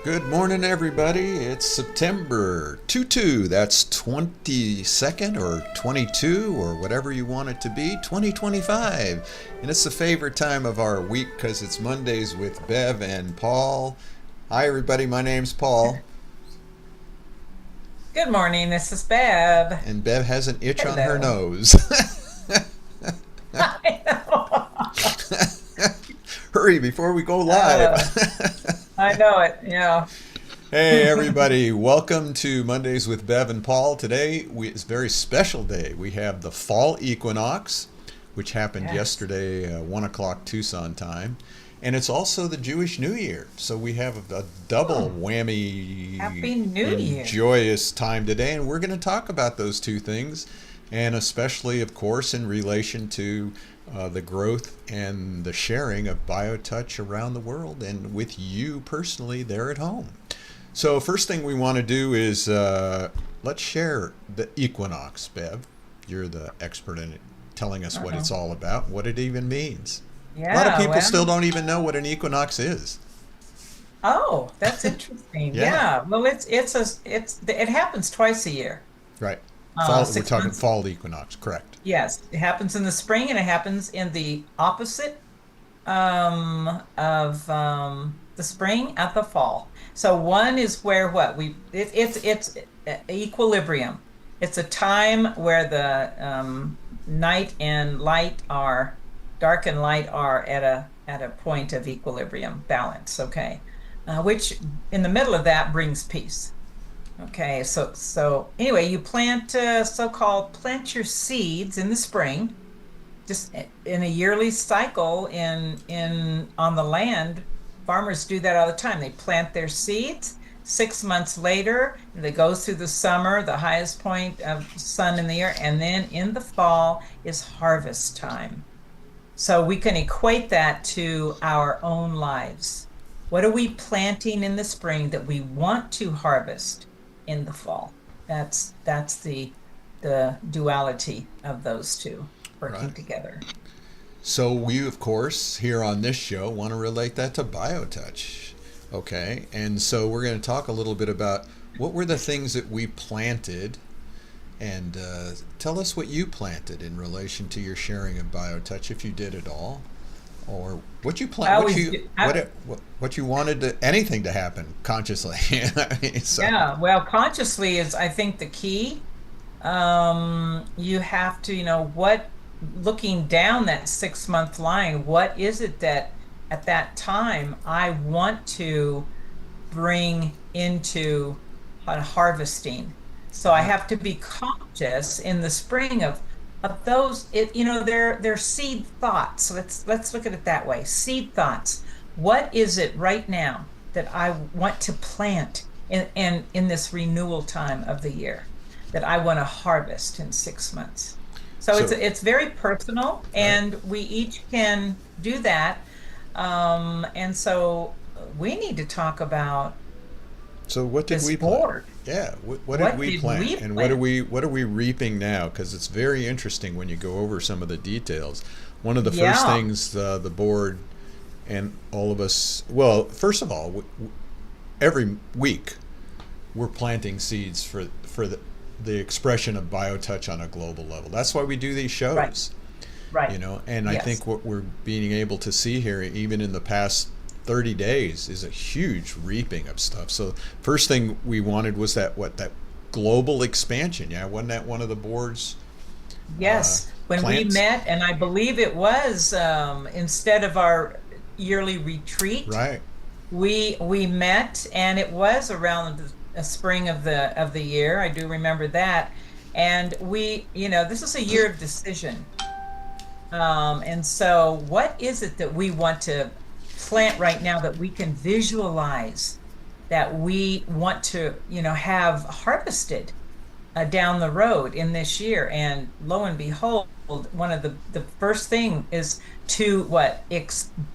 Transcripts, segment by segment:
Good morning, everybody. It's September 2 That's 22nd or 22 or whatever you want it to be, 2025. And it's the favorite time of our week because it's Mondays with Bev and Paul. Hi, everybody. My name's Paul. Good morning, this is Bev. And Bev has an itch on her Hello. nose. I know. Hurry before we go live. Uh, I know it. Yeah. Hey everybody, welcome to Mondays with Bev and Paul. Today it's a very special day. We have the Fall Equinox, which happened Yes. yesterday, 1 o'clock Tucson time. And it's also the Jewish New Year. So we have a double Oh, whammy Happy New and Year. joyous time today. And we're going to talk about those two things. And especially, of course, in relation to the growth and the sharing of BioTouch around the world and with you personally there at home. So first thing we want to do is let's share the equinox, Bev. You're the expert in it, telling us what Uh-oh. it's all about, what it even means. A lot of Yeah, people well, still don't even know what an equinox is. oh, that's interesting. Yeah, Yeah. Well, it happens twice a year. right. Fall. We're Six talking months. fall equinox, correct? Yes, it happens in the spring and it happens in the opposite of the spring at the fall. So one is where what it's equilibrium. It's a time where the night and light are dark and light are at a point of equilibrium balance. Okay, which in the middle of that brings peace. Okay, so anyway, you plant so-called plant your seeds in the spring just in a yearly cycle in on the land. Farmers do that all the time. They plant their seeds. 6 months later they go through the summer, the highest point of sun in the year, and then in the fall is harvest time. So we can equate that to our own lives. What are we planting in the spring that we want to harvest in the fall? That's the duality of those two Right. working together. So we, of course, here on this show want to relate that to BioTouch. Okay, and so we're going to talk a little bit about what were the things that we planted, and tell us what you planted in relation to your sharing of BioTouch, if you did at all, or what you I plant, always do. what you wanted anything to happen consciously. So Yeah, well, consciously is I think the key. You have to, what looking down that 6 month line, what is it that at that time I want to bring into harvesting? So I right, have to be conscious in the spring of those, they're seed thoughts. So let's look at it that way. Seed thoughts. What is it right now that I want to plant in this renewal time of the year that I want to harvest in 6 months? So it's so it's very personal, right. and we each can do that. And so we need to talk about So what did this we plant? board. Yeah, what did What we did plant, we and plant? what are we reaping now? Because it's very interesting when you go over some of the details. One of the first Yeah, things the board and all of us, well, first of all, every week we're planting seeds for the expression of BioTouch on a global level. That's why we do these right, shows, right. and I Yes. think what we're being able to see here, even in the past 30 days, is a huge reaping of stuff. So first thing we wanted was that global expansion. Yeah, wasn't that one of the board's uh, Yes. When we plants? met, and I believe it was instead of our yearly retreat, Right. we met, and it was around the spring of the year. I do remember that. And this is a year of decision. And so what is it that we want to plant right now that we can visualize that we want to, have harvested down the road in this year? And lo and behold, one of the first thing is to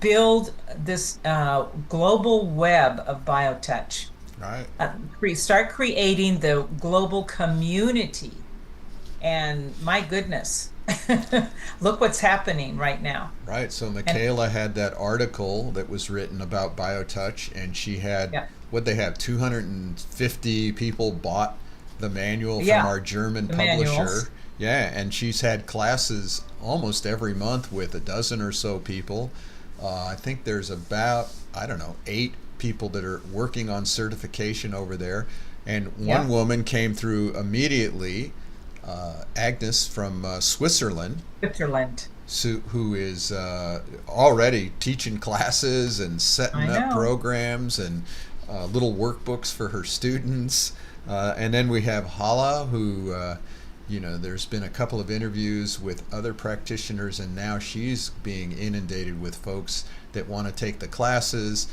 build this global web of biotouch. Right. Start creating the global community. And my goodness, look what's happening right now. Right. So And Michaela had that article that was written about BioTouch, and she had yeah, what they have, 250 people bought the manual from Yeah, our German the publisher. manuals. Yeah, and she's had classes almost every month with a dozen or so people. I think there's about, I don't know, 8 people that are working on certification over there. And one Yep. woman came through immediately, Agnes from Switzerland, Switzerland. who is already teaching classes and setting I up know. programs and little workbooks for her students. And then we have Hala, who, there's been a couple of interviews with other practitioners, and now she's being inundated with folks that want to take the classes.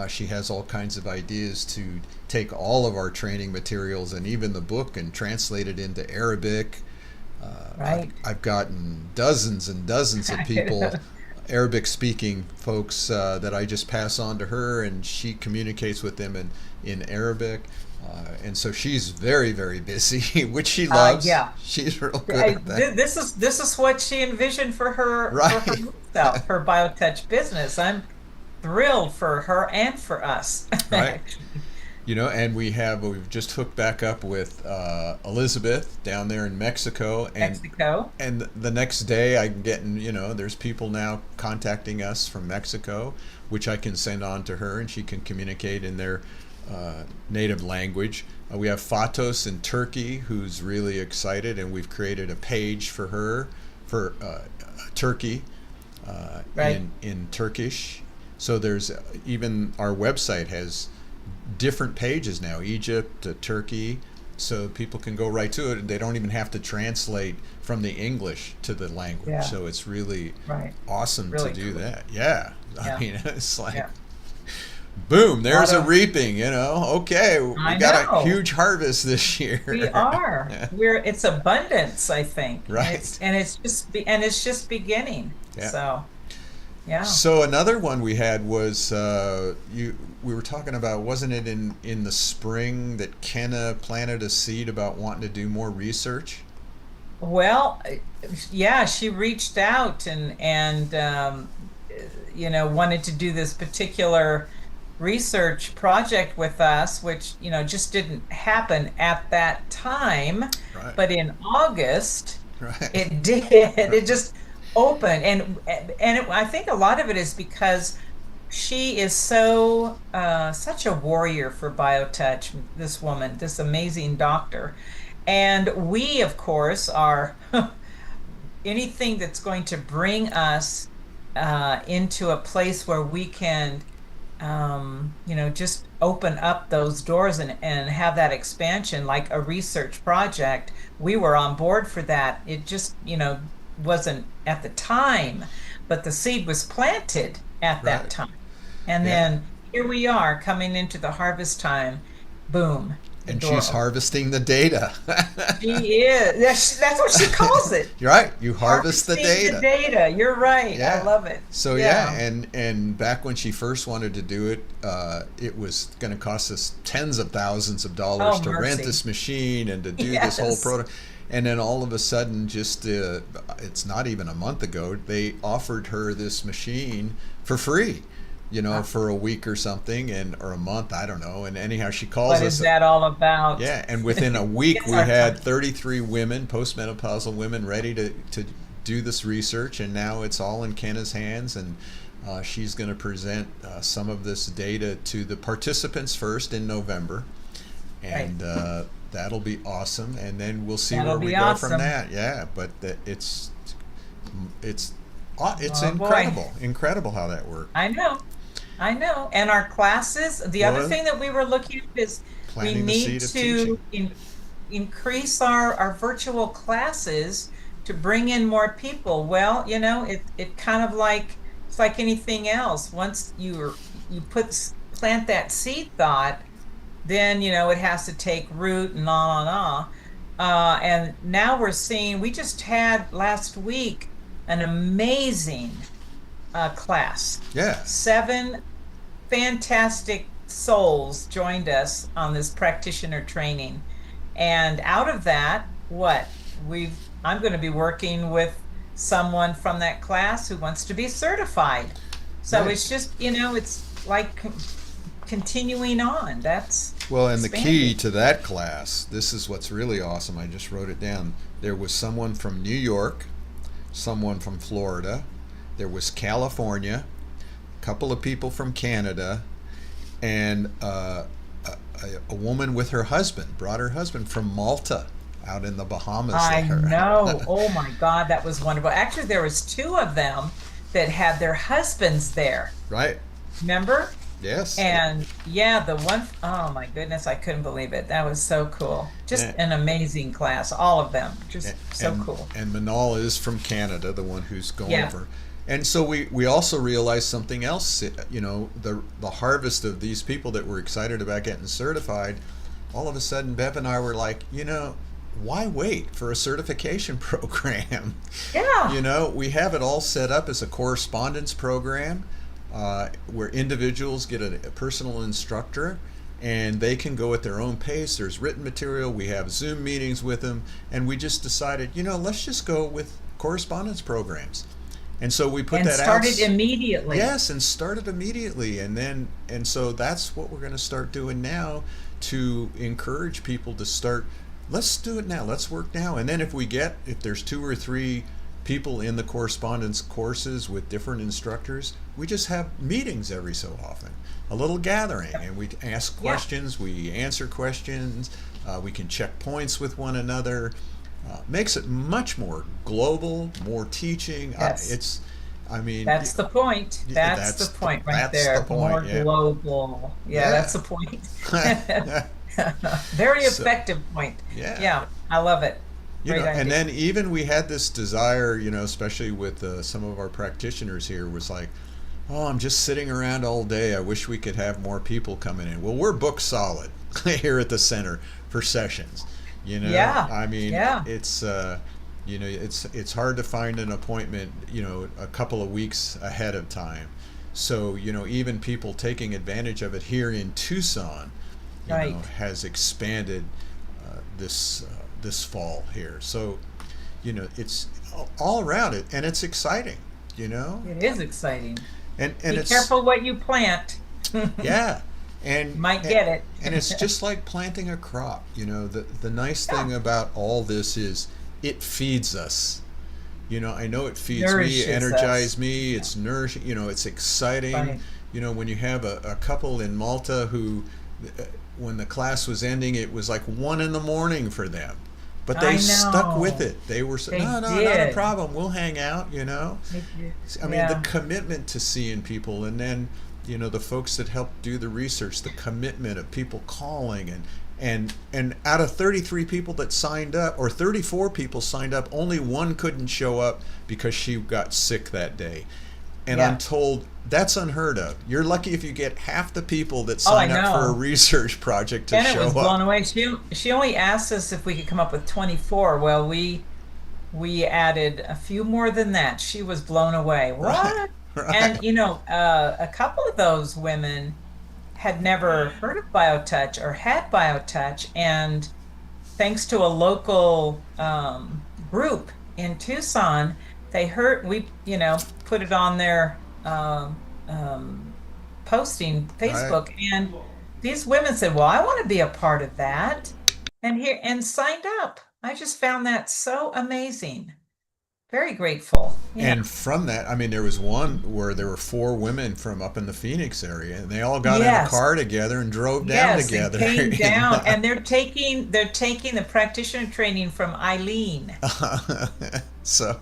She has all kinds of ideas to take all of our training materials and even the book and translate it into Arabic. Right. I've gotten dozens and dozens of people, Arabic speaking folks, that I just pass on to her, and she communicates with them in Arabic. And so she's very, very busy, which she loves. Yeah. She's real good at that. This is what she envisioned for her Right. self, her BioTouch business. I'm thrilled for her and for us. Right. And we've just hooked back up with Elizabeth down there in Mexico, Mexico. and the next day I'm getting, there's people now contacting us from Mexico, which I can send on to her and she can communicate in their native language. We have Fatos in Turkey, who's really excited, and we've created a page for her for Turkey, Right. in Turkish. So there's even our website has different pages now, Egypt to Turkey, so people can go right to it. They don't even have to translate from the English to the language. Yeah. So it's really Right. awesome to Really do cool. that. Yeah. I Yeah. mean, it's like, Yeah. boom, A lot there's a of reaping, Okay, we I got a know. huge harvest this We year. are. It's abundance, I think. And Right. it's just beginning. Yeah. So, yeah. So another one we had was we were talking about, wasn't it in the spring that Kenna planted a seed about wanting to do more research? Well, yeah, she reached out and wanted to do this particular research project with us, which just didn't happen at that time. Right. But in August, Right. it did. It just opened, I think a lot of it is because she is such a warrior for BioTouch. This woman, this amazing doctor, and we, of course, are anything that's going to bring us into a place where we can just open up those doors and have that expansion like a research project. We were on board for that. It just, wasn't at the time, but the seed was planted at that Right. time. And Yeah. then here we are coming into the harvest time. Boom, the And door she's opened. harvesting the data. She is. That's what she calls it. You're right. You harvest the Harvesting the data. data. You're right. I Yeah. love it. So yeah, Yeah. and back when she first wanted to do it, it was going to cost us tens of thousands of dollars Oh, to rent mercy. this machine and to do this whole Yes. product. And then all of a sudden, just it's not even a month ago, they offered her this machine for free, Ah, for a week or something, or a month, I don't know. And anyhow, she calls what is us. that all about? Yeah, and within a week, It's we our had time. 33 women, postmenopausal women, ready to do this research, and now it's all in Kenna's hands, and she's going to present some of this data to the participants first in November, Right. and that'll be awesome, and then we'll see where That'll we be go from awesome. that. Yeah, but it's it's Oh boy. incredible how that worked. I know. I know. And our classes, the other Well, thing that we were looking at is we planting the need seed of to teaching. increase our virtual classes to bring in more people. Well, it kind of like it's like anything else. Once you plant that seed thought, then it has to take root and on and on. And now we're seeing, we just had last week an amazing class. Yeah, 7 fantastic souls joined us on this practitioner training. And out of that, I'm going to be working with someone from that class who wants to be certified. So it's nice. just, it's like continuing on. That's Well, and the key expanding. to that class, this is what's really awesome. I just wrote it down. There was someone from New York, someone from Florida, there was California, a couple of people from Canada, and a woman with her husband, brought her husband from Malta, out in the Bahamas I there. know. Oh my God, that was wonderful. Actually, there was two of them that had their husbands there. Right? Remember? Yes. And yeah, the one, oh my goodness, I couldn't believe it. That was so cool. Just And, an amazing class, all of them. Just so and cool. and Manal is from Canada, the one who's going Yeah. over. And so we also realized something else. You know, the harvest of these people that were excited about getting certified. All of a sudden, Bev and I were like, you know, why wait for a certification program? Yeah. You know, we have it all set up as a correspondence program where individuals get a personal instructor and they can go at their own pace. There's written material. We have Zoom meetings with them. And we just decided, you know, let's just go with correspondence programs. And so we put And that out. started immediately. Yes, and started immediately. And so that's what we're going to start doing now to encourage people to start. Let's do it now. Let's work now. And then if there's two or three people in the correspondence courses with different instructors, we just have meetings every so often, a little gathering, and we ask Yeah. questions, we answer questions, we can check points with one another. Makes it much more global, more teaching. Yes. I mean, That's the point. yeah, That's the point right that's the there. More point. Yeah. global. Yeah, Yeah. that's the point. Very So, effective point. yeah. Yeah, I love it. You Great know, and idea. then even we had this desire, you know, especially with some of our practitioners here, was like, oh, I'm just sitting around all day. I wish we could have more people coming in. Well, we're booked solid here at the center for sessions. You know, Yeah. I mean, Yeah. you know, it's hard to find an appointment, you know, a couple of weeks ahead of time. So, you know, even people taking advantage of it here in Tucson, you know, Right. has expanded this fall here. So, you know, it's all around it, and it's exciting. You know, It is exciting. and Be it's careful what you plant. yeah, and Might and, get it. and it's just like planting a crop. You know, the nice Yeah. thing about all this is it feeds us. You know, I know it feeds me, Nourishes us. energizes me. It's nourishing. You know, it's exciting. Right. You know, when you have a couple in Malta who, when the class was ending, it was like 1 in the morning for them, but they I stuck with know. it. They were They no, no, not a did. problem. We'll hang out. You know, They did. I mean, the Yeah. commitment to seeing people, and then you know the folks that helped do the research, the commitment of people calling, and out of 33 people that signed up, or 34 people signed up, only one couldn't show up because she got sick that day. And I'm Yeah. told that's unheard of. You're lucky if you get half the people that Oh, I sign up for a know. research project to Janet show was blown up. away. She only asked us if we could come up with 24. Well, we added a few more than that. She was blown away. Right, What? right, And a couple of those women had never heard of BioTouch or had BioTouch, and thanks to a local group in Tucson, they heard we put it on their posting right. Facebook, and these women said, "Well, I want to be a part of that," and signed up. I just found that so amazing. Very grateful. Yeah. And from that, I mean, there was one where there were four women from up in the Phoenix area, and they all got in a Yes. car together and drove down Yes, and together. came And, down, and they're taking the practitioner training from Eileen. so,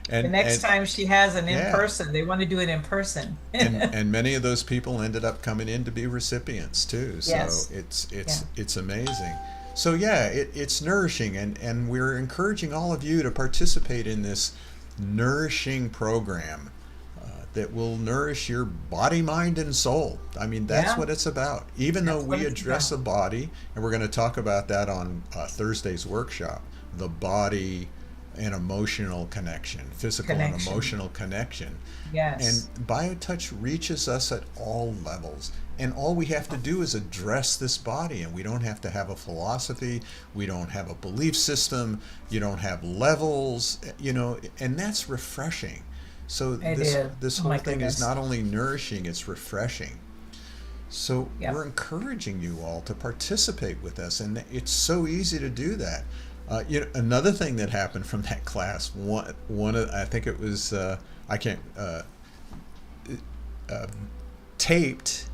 The next and time she has an in yeah, person, they want to do it in person. and many of those people ended up coming in to be recipients too. So Yes. it's Yeah. it's it's amazing. So yeah, it's nourishing, and we're encouraging all of you to participate in this nourishing program that will nourish your body, mind, and soul. I mean, that's Yeah, what it's about. Even though that's what we it's address about. the body, and we're going to talk about that on Thursday's workshop, the body and emotional connection, physical and Connection. emotional connection. And Yes, BioTouch reaches us at all levels. And all we have to do is address this body, and we don't have to have a philosophy, we don't have a belief system, you don't have levels, you know, and that's refreshing. So it this is. this Oh my whole thing is goodness. not only nourishing, it's refreshing. So Yep. we're encouraging you all to participate with us, and it's so easy to do that. Another thing that happened from that class, I think it was I can't uh, taped,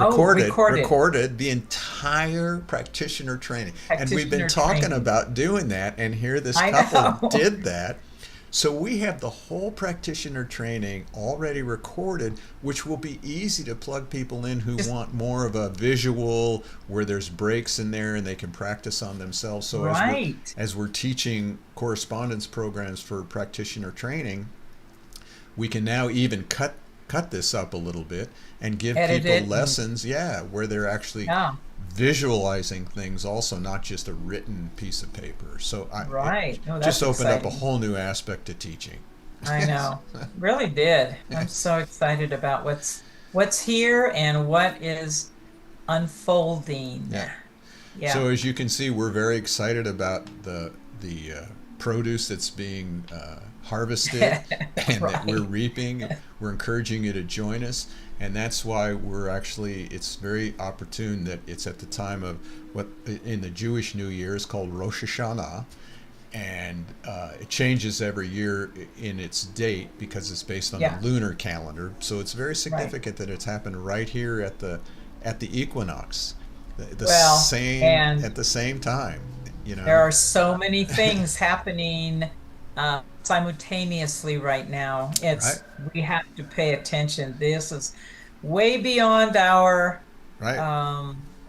Oh, recorded the entire practitioner training, and we've been practitioner talking training. about doing that, and here this I couple know. did that. So we have the whole practitioner training already recorded, which will be easy to plug people in who Just want more of a visual, where there's breaks in there and they can practice on themselves. So right. as we're teaching correspondence programs for practitioner training, we can now even cut this up a little bit and give Edit people it. And, lessons, yeah, where they're actually yeah. visualizing things also, not just a written piece of paper. So it Right. Oh, just that's opened up a exciting. whole new aspect to teaching. I know. Really did. I'm so excited about what's here and what is unfolding. Yeah. Yeah. So as you can see, we're very excited about the produce that's being harvested and that we're Right. reaping. We're encouraging you to join us, and that's why it's very opportune that it's at the time of what in the Jewish New Year is called Rosh Hashanah, and it changes every year in its date because it's based on the Yeah. lunar calendar. So it's very Right. significant that it's happened right here at the equinox, the Well, same and at the same time. You there know, are so many things happening simultaneously right now. right, We have to pay attention. This is way beyond our right,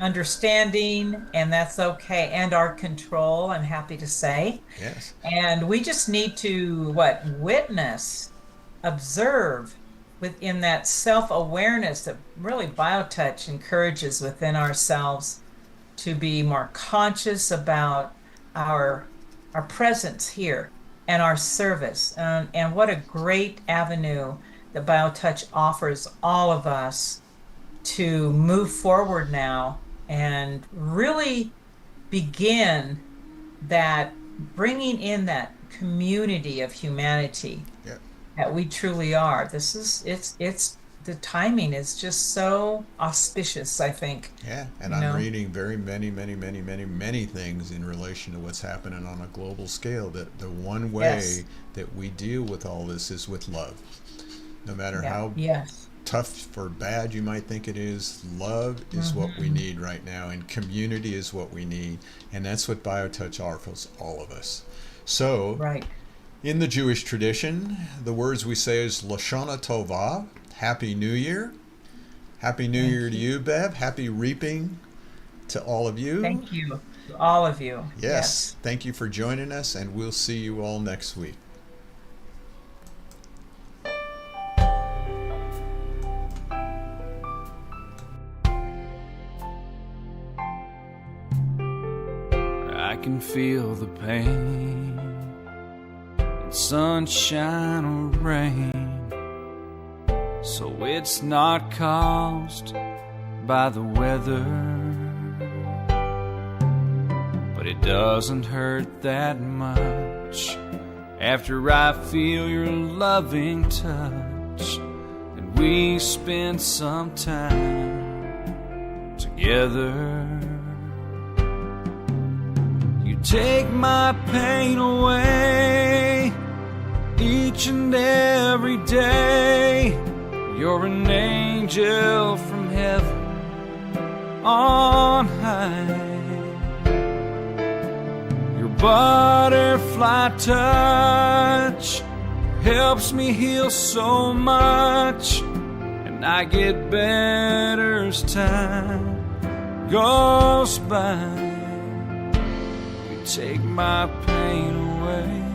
understanding, and that's okay, and our control, I'm happy to say. yes, And we just need to what? Witness, observe within that self-awareness that really BioTouch encourages within ourselves to be more conscious about our our presence here and our service. And what a great avenue that BioTouch offers all of us to move forward now and really begin that bringing in that community of humanity yeah. that we truly are. This is it's the timing is just so auspicious, I think, Yeah, and you I'm know. reading very many things in relation to what's happening on a global scale. That the one Yes. way that we deal with all this is with love. No matter Yeah. how Yes. tough or bad you might think it is, love is what we Hmm. need right now, and community is what we need, and that's what BioTouch offers all of us. So, Right. in the Jewish tradition, the words we say is Lashana Tova, Happy New Year. Happy New Year Thank to you. you, Bev. Happy reaping to all of you. Thank you to all of you. Yes, Yes. thank you for joining us, and we'll see you all next week. I can feel the pain in sunshine or rain, so it's not caused by the weather, but it doesn't hurt that much after I feel your loving touch and we spend some time together. You take my pain away each and every day. You're an angel from heaven on high. Your butterfly touch helps me heal so much, and I get better as time goes by. You take my pain away.